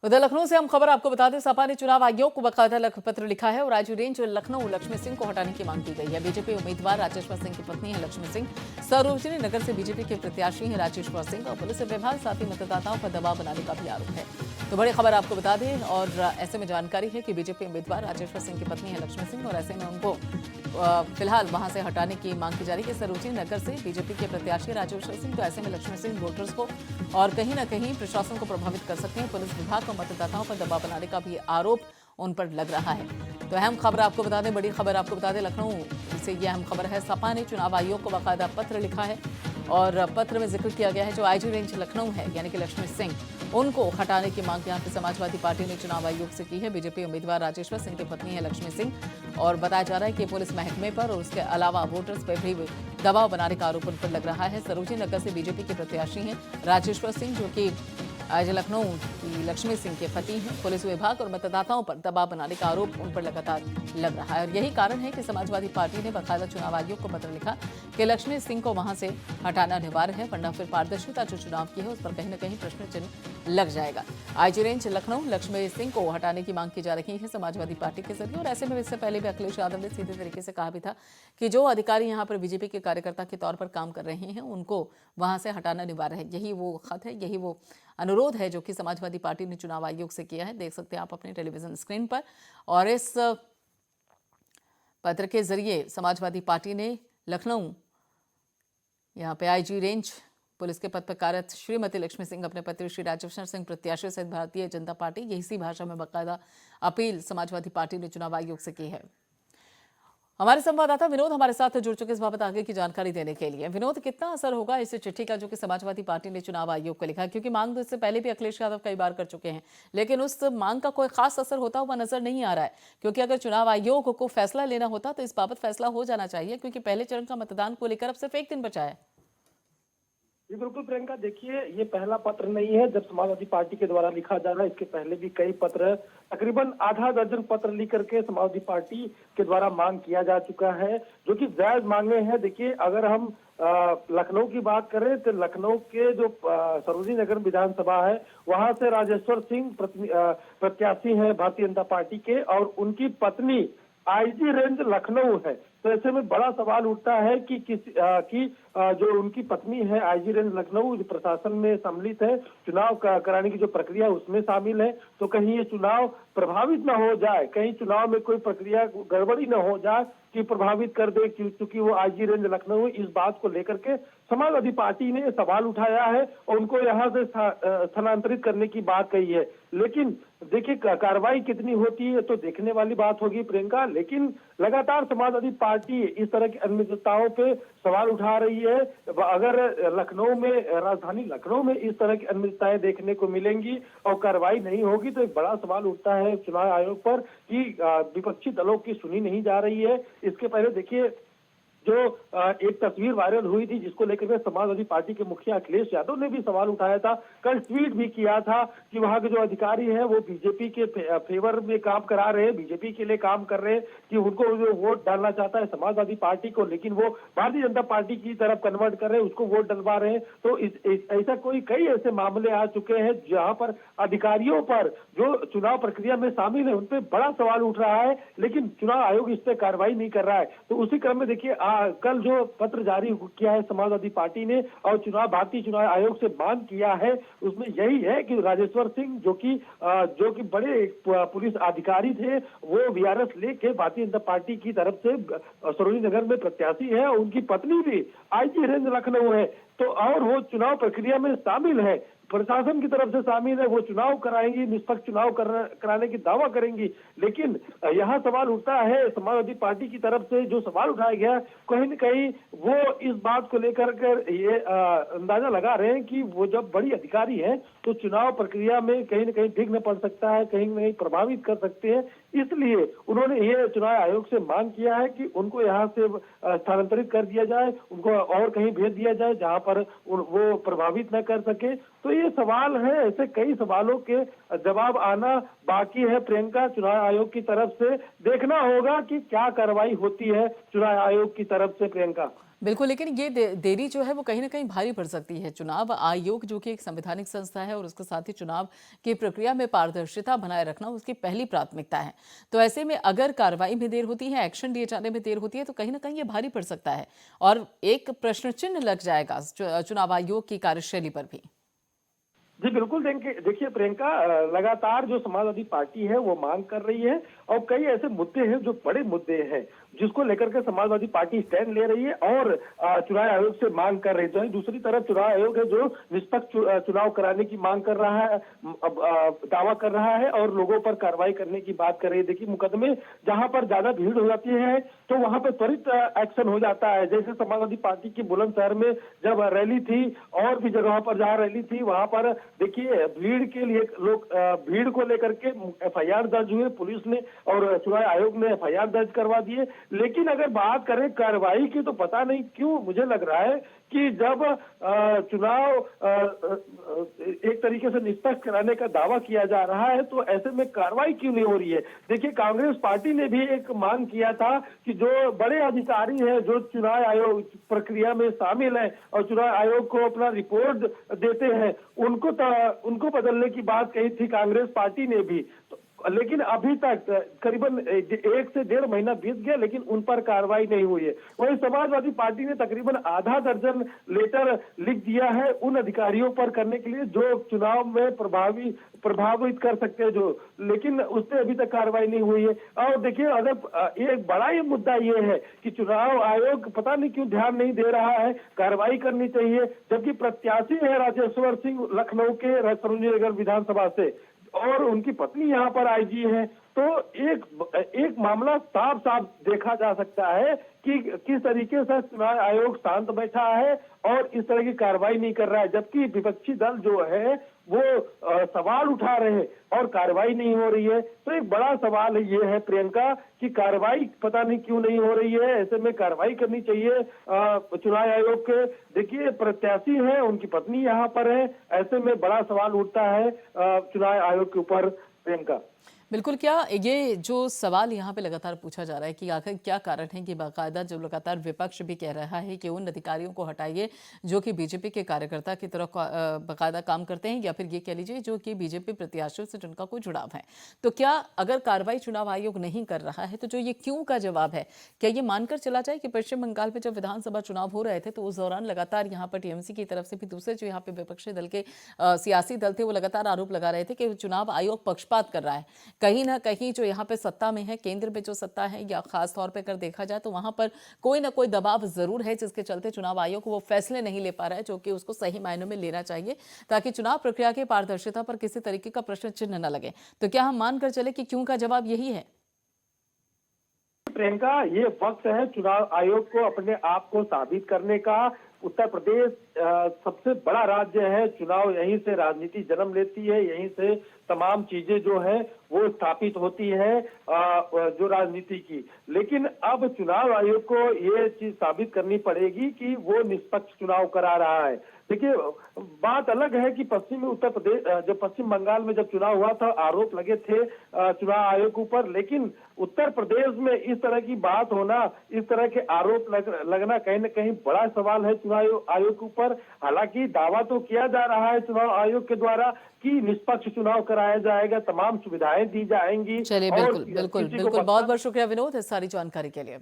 उधर लखनऊ से हम खबर आपको बता दें, सपा ने चुनाव आयोग को बकायदा पत्र लिखा है और आईजी रेंज लखनऊ लक्ष्मी सिंह को हटाने की मांग की गई है। बीजेपी उम्मीदवार राजेश्वर सिंह की पत्नी है लक्ष्मी सिंह। सरोजनी नगर से बीजेपी के प्रत्याशी हैं राजेश्वर सिंह और पुलिस विभाग साथ ही मतदाताओं पर दबाव बनाने का भी आरोप है। तो बड़ी खबर आपको बता दें और ऐसे में जानकारी है कि बीजेपी उम्मीदवार राजेश्वर सिंह की पत्नी है लक्ष्मी सिंह और ऐसे में उनको फिलहाल वहां से हटाने की मांग की जा रही है। सरोजनी नगर से बीजेपी के प्रत्याशी राजेश्वर सिंह, तो ऐसे में लक्ष्मी सिंह वोटर्स को और कहीं न कहीं प्रशासन को प्रभावित कर सकते हैं। पुलिस विभाग और मतदाताओं पर दबाव बनाने का भी आरोप उन पर लग रहा है। तो अहम खबर आपको बता दें, बड़ी खबर आपको बता दें, लखनऊ से ये अहम खबर है। सपा ने चुनाव आयोग को बाकायदा पत्र लिखा है और पत्र में जिक्र किया गया है जो आईजी रेंज लखनऊ है यानी कि लक्ष्मी सिंह, उनको हटाने की मांग यहाँ पे समाजवादी पार्टी ने चुनाव आयोग से की है। बीजेपी उम्मीदवार राजेश्वर सिंह की पत्नी है लक्ष्मी सिंह और बताया जा रहा है कि पुलिस महकमे पर और उसके अलावा वोटर्स पर भी दबाव बनाने का आरोप उन पर लग रहा है। सरोजनी नगर से बीजेपी के प्रत्याशी हैं राजेश्वर सिंह, जो कि आज लखनऊ की लक्ष्मी सिंह के पति हैं। पुलिस विभाग और मतदाताओं पर दबाव बनाने का आरोप उन पर लगातार लग रहा है और यही कारण है कि समाजवादी पार्टी ने बाकायदा चुनाव आयोग को पत्र लिखा कि लक्ष्मी सिंह को वहां से हटाना अनिवार्य है, वरना फिर पारदर्शिता जो चुनाव की है उस पर कहीं न कहीं प्रश्न चिन्ह लग जाएगा। आईजी रेंज लखनऊ लक्ष्मी सिंह को हटाने की मांग की जा रही है समाजवादी पार्टी के जरिए और ऐसे में इससे पहले भी अखिलेश यादव ने सीधे तरीके से कहा भी था कि जो अधिकारी यहाँ पर बीजेपी के कार्यकर्ता के तौर पर काम कर रहे हैं उनको वहां से हटाना अनिवार्य है। यही वो खत है, यही वो अनुरोध है जो कि समाजवादी पार्टी ने चुनाव आयोग से किया है। देख सकते हैं आप अपने टेलीविजन स्क्रीन पर। और इस पत्र के जरिए समाजवादी पार्टी ने लखनऊ यहाँ पे आईजी रेंज पुलिस के पद पर कार्यरत श्रीमती लक्ष्मी सिंह, अपने पति श्री राजेश्वर सिंह प्रत्याशी सहित भारतीय जनता पार्टी, यही इसी भाषा में बाकायदा अपील समाजवादी पार्टी ने चुनाव आयोग से की है। हमारे संवाददाता विनोद हमारे साथ जुड़ चुके इस बाबत आगे की जानकारी देने के लिए। विनोद, कितना असर होगा इस चिट्ठी का जो कि समाजवादी पार्टी ने चुनाव आयोग को लिखा है? क्योंकि मांग तो इससे पहले भी अखिलेश यादव कई बार कर चुके हैं, लेकिन उस मांग का कोई खास असर होता हुआ नजर नहीं आ रहा है। क्योंकि अगर चुनाव आयोग को फैसला लेना होता तो इस बाबत फैसला हो जाना चाहिए, क्योंकि पहले चरण का मतदान को लेकर अब सिर्फ एक दिन बचा है। जी बिल्कुल प्रियंका, देखिए ये पहला पत्र नहीं है जब समाजवादी पार्टी के द्वारा लिखा जा रहा है। इसके पहले भी कई पत्र, तकरीबन आधा दर्जन पत्र लिख करके समाजवादी पार्टी के द्वारा मांग किया जा चुका है, जो कि जायज मांगे हैं। देखिए अगर हम लखनऊ की बात करें तो लखनऊ के जो सरोजनी नगर विधानसभा है वहां से राजेश्वर सिंह प्रत्याशी हैं भारतीय जनता पार्टी के और उनकी पत्नी आईजी रेंज लखनऊ है। तो ऐसे में बड़ा सवाल उठता है कि जो उनकी पत्नी है आईजी रेंज लखनऊ जो प्रशासन में सम्मिलित है, चुनाव कराने की जो प्रक्रिया उसमें शामिल है, तो कहीं ये चुनाव प्रभावित न हो जाए, कहीं चुनाव में कोई प्रक्रिया गड़बड़ी न हो जाए कि प्रभावित कर दे, क्योंकि वो आईजी रेंज लखनऊ, इस बात को लेकर के समाजवादी पार्टी ने सवाल उठाया है और उनको यहाँ से स्थानांतरित करने की बात कही है। लेकिन देखिए कार्रवाई कितनी होती है तो देखने वाली बात होगी प्रियंका, लेकिन लगातार समाजवादी पार्टी इस तरह की अनियमितताओं पे सवाल उठा रही है। अगर लखनऊ में, राजधानी लखनऊ में इस तरह की अनियमितताएं देखने को मिलेंगी और कार्रवाई नहीं होगी तो एक बड़ा सवाल उठता है चुनाव आयोग पर कि विपक्षी दलों की सुनी नहीं जा रही है। इसके पहले देखिए जो एक तस्वीर वायरल हुई थी जिसको लेकर के समाजवादी पार्टी के मुखिया अखिलेश यादव ने भी सवाल उठाया था, कल ट्वीट भी किया था कि वहां के जो अधिकारी हैं वो बीजेपी के फेवर में काम करा रहे हैं, बीजेपी के लिए काम कर रहे हैं, कि उनको जो वोट डालना चाहता है समाजवादी पार्टी को, लेकिन वो भारतीय जनता पार्टी की तरफ कन्वर्ट कर रहे हैं, उसको वोट डलवा रहे हैं। तो ऐसा कई ऐसे मामले आ चुके हैं जहां पर अधिकारियों पर जो चुनाव प्रक्रिया में शामिल है उन पर बड़ा सवाल उठ रहा है, लेकिन चुनाव आयोग इस पर कार्रवाई नहीं कर रहा है। तो उसी क्रम में देखिए कल जो पत्र जारी किया है समाजवादी पार्टी ने और भारतीय चुनाव आयोग से मांग किया है, उसमें यही है कि राजेश्वर सिंह जो कि बड़े पुलिस अधिकारी थे, वो वीआरएस लेके भारतीय जनता पार्टी की तरफ से सरोजनी नगर में प्रत्याशी है और उनकी पत्नी भी आईजी रेंज लखनऊ है, तो और वो चुनाव प्रक्रिया में शामिल है, प्रशासन की तरफ से शामिल है, वो चुनाव कराएंगी, निष्पक्ष चुनाव कराने की दावा करेंगी। लेकिन यहाँ सवाल उठता है समाजवादी पार्टी की तरफ से जो सवाल उठाया गया, कहीं न कहीं वो इस बात को लेकर ये अंदाजा लगा रहे हैं कि वो जब बड़ी अधिकारी है तो चुनाव प्रक्रिया में कहीं न कहीं विघ्न पड़ सकता है, कहीं न कहीं प्रभावित कर सकते हैं। इसलिए उन्होंने ये चुनाव आयोग से मांग किया है कि उनको यहाँ से स्थानांतरित कर दिया जाए, उनको और कहीं भेज दिया जाए जहाँ पर वो प्रभावित न कर सके। तो ये सवाल है, ऐसे कई सवालों के जवाब आना बाकी है प्रियंका। चुनाव आयोग की तरफ से देखना होगा कि क्या कार्रवाई होती है चुनाव आयोग की तरफ से प्रियंका। बिल्कुल, लेकिन ये देरी जो है वो कहीं न कहीं भारी पड़ सकती है। चुनाव आयोग जो कि एक संवैधानिक संस्था है और उसके साथ ही चुनाव की प्रक्रिया में पारदर्शिता बनाए रखना उसकी पहली प्राथमिकता है। तो ऐसे में अगर कार्रवाई में देर होती है, एक्शन लिए जाने में देर होती है तो कहीं न कहीं ये भारी पड़ सकता है और एक प्रश्न चिन्ह लग जाएगा चुनाव आयोग की कार्यशैली पर भी। जी बिल्कुल, देखिए प्रियंका, लगातार जो समाजवादी पार्टी है वो मांग कर रही है और कई ऐसे मुद्दे हैं जो बड़े मुद्दे हैं जिसको लेकर के समाजवादी पार्टी स्टैंड ले रही है और चुनाव आयोग से मांग कर रही है। दूसरी तरफ चुनाव आयोग है जो निष्पक्ष चुनाव कराने की मांग कर रहा है, दावा कर रहा है और लोगों पर कार्रवाई करने की बात कर रही है। देखिए, मुकदमे जहां पर ज्यादा भीड़ हो जाती है तो वहां पर त्वरित एक्शन हो जाता है। जैसे समाजवादी पार्टी की बुलंदशहर में जब रैली थी और भी जगहों पर जहां रैली थी वहां पर देखिए भीड़ के लिए लोग भीड़ को लेकर के एफआईआर दर्ज हुए, पुलिस ने और चुनाव आयोग ने एफआईआर दर्ज करवा दिए। लेकिन अगर बात करें कार्रवाई की तो पता नहीं क्यों मुझे लग रहा है कि जब चुनाव एक तरीके से निष्पक्ष कराने का दावा किया जा रहा है तो ऐसे में कार्रवाई क्यों नहीं हो रही है। देखिए, कांग्रेस पार्टी ने भी एक मांग किया था कि जो बड़े अधिकारी हैं जो चुनाव आयोग प्रक्रिया में शामिल हैं और चुनाव आयोग को अपना रिपोर्ट देते हैं उनको बदलने की बात कही थी कांग्रेस पार्टी ने भी। लेकिन अभी तक करीबन 1 से 1.5 महीना बीत गया लेकिन उन पर कार्रवाई नहीं हुई है। वहीं समाजवादी पार्टी ने तकरीबन आधा दर्जन लेटर लिख दिया है उन अधिकारियों पर करने के लिए जो चुनाव में प्रभावित कर सकते हैं जो, लेकिन उस पर अभी तक कार्रवाई नहीं हुई है। और देखिए, अगर एक बड़ा ये मुद्दा ये है कि चुनाव आयोग पता नहीं क्यों ध्यान नहीं दे रहा है, कार्रवाई करनी चाहिए, जबकि प्रत्याशी है राजेश्वर सिंह लखनऊ के सरोजनी नगर विधानसभा से और उनकी पत्नी यहाँ पर आईजी है। तो एक मामला साफ साफ देखा जा सकता है कि किस तरीके से चुनाव आयोग शांत बैठा है और इस तरह की कार्रवाई नहीं कर रहा है, जबकि विपक्षी दल जो है वो सवाल उठा रहे हैं और कार्रवाई नहीं हो रही है। तो एक बड़ा सवाल ये है प्रियंका कि कार्रवाई पता नहीं क्यों नहीं हो रही है। ऐसे में कार्रवाई करनी चाहिए चुनाव आयोग के। देखिए, प्रत्याशी है, उनकी पत्नी यहाँ पर है, ऐसे में बड़ा सवाल उठता है चुनाव आयोग के ऊपर प्रियंका। बिल्कुल, क्या ये जो सवाल यहाँ पे लगातार पूछा जा रहा है कि आखिर क्या कारण है कि बाकायदा जो लगातार विपक्ष भी कह रहा है कि उन अधिकारियों को हटाइए जो कि बीजेपी के कार्यकर्ता की तरह बाकायदा काम करते हैं या फिर ये कह लीजिए जो कि बीजेपी प्रत्याशियों से जिनका कोई जुड़ाव है, तो क्या अगर कार्रवाई चुनाव आयोग नहीं कर रहा है तो जो ये क्यों का जवाब है, क्या ये मानकर चला जाए कि पश्चिम बंगाल में जब विधानसभा चुनाव हो रहे थे तो उस दौरान लगातार यहाँ पर टीएमसी की तरफ से भी दूसरे जो यहाँ पे विपक्षी दल के सियासी दल थे वो लगातार आरोप लगा रहे थे कि चुनाव आयोग पक्षपात कर रहा है। कहीं ना कहीं जो यहाँ पे सत्ता में है, केंद्र में जो सत्ता है या खास तौर पे अगर देखा जाए तो वहां पर कोई ना कोई दबाव जरूर है जिसके चलते चुनाव आयोग वो फैसले नहीं ले पा रहा है जो कि उसको सही मायनों में लेना चाहिए ताकि चुनाव प्रक्रिया की पारदर्शिता पर किसी तरीके का प्रश्न चिन्ह न लगे। तो क्या हम मानकर चले कि क्यों का जवाब यही है? प्रियंका, ये वक्त है चुनाव आयोग को अपने आप को साबित करने का। उत्तर प्रदेश सबसे बड़ा राज्य है, चुनाव यहीं से राजनीति जन्म लेती है, यहीं से तमाम चीजें जो है वो स्थापित होती है जो राजनीति की। लेकिन अब चुनाव आयोग को ये चीज साबित करनी पड़ेगी कि वो निष्पक्ष चुनाव करा रहा है। देखिए, बात अलग है कि उत्तर प्रदेश जब पश्चिम बंगाल में जब चुनाव हुआ था आरोप लगे थे चुनाव आयोग के ऊपर, लेकिन उत्तर प्रदेश में इस तरह की बात होना, इस तरह के आरोप लगना कहीं न कहीं बड़ा सवाल है चुनाव आयोग के ऊपर। हालांकि दावा तो किया जा रहा है चुनाव आयोग के द्वारा कि निष्पक्ष चुनाव कराया जाएगा, तमाम सुविधाएं दी जाएंगी। चलिए, बिल्कुल बिल्कुल बिल्कुल, बहुत बहुत शुक्रिया विनोद इस सारी जानकारी के लिए।